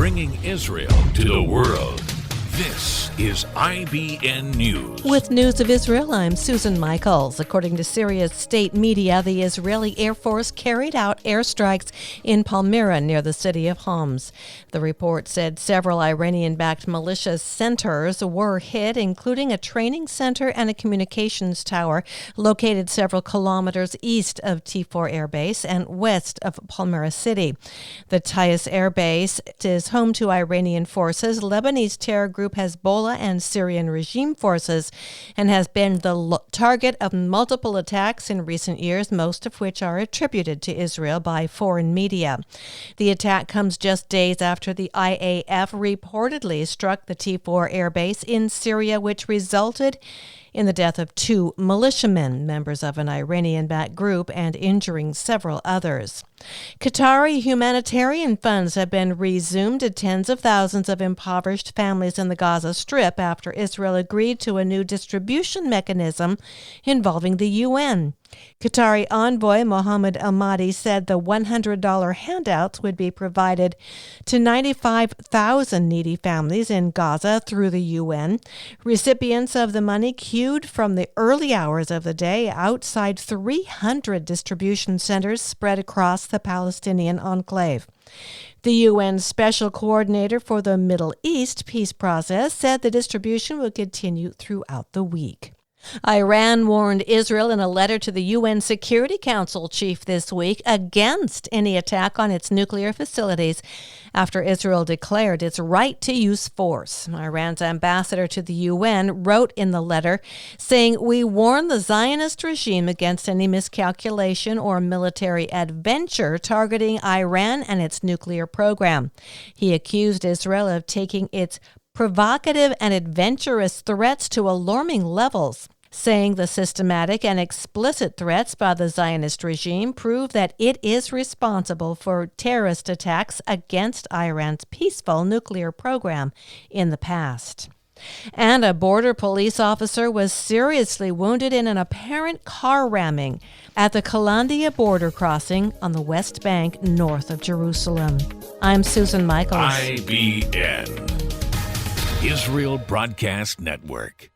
bringing Israel to the world. This is IBN News. With news of Israel, I'm Susan Michaels. According to Syria's state media, the Israeli Air Force carried out airstrikes in Palmyra near the city of Homs. The report said several Iranian-backed militia centers were hit, including a training center and a communications tower located several kilometers east of T4 Air Base and west of Palmyra City. The Taiz Air Base is home to Iranian forces, Lebanese terror group Hezbollah, and Syrian regime forces, and has been the target of multiple attacks in recent years, most of which are attributed to Israel by foreign media. The attack comes just days after the IAF reportedly struck the T4 Air Base in Syria, which resulted in the death of 2 militiamen, members of an Iranian-backed group, and injuring several others. Qatari humanitarian funds have been resumed to tens of thousands of impoverished families in the Gaza Strip after Israel agreed to a new distribution mechanism involving the UN. Qatari envoy Mohammed Al-Mahdi said the $100 handouts would be provided to 95,000 needy families in Gaza through the UN. Recipients of the money queued from the early hours of the day outside 300 distribution centers spread across the Palestinian enclave. The UN Special Coordinator for the Middle East peace process said the distribution will continue throughout the week. Iran warned Israel in a letter to the UN Security Council chief this week against any attack on its nuclear facilities after Israel declared its right to use force. Iran's ambassador to the UN wrote in the letter saying, "We warn the Zionist regime against any miscalculation or military adventure targeting Iran and its nuclear program." He accused Israel of taking its provocative and adventurous threats to alarming levels, saying the systematic and explicit threats by the Zionist regime prove that it is responsible for terrorist attacks against Iran's peaceful nuclear program in the past. And a border police officer was seriously wounded in an apparent car ramming at the Kalandia border crossing on the West Bank north of Jerusalem. I'm Susan Michaels. IBN, Israel Broadcast Network.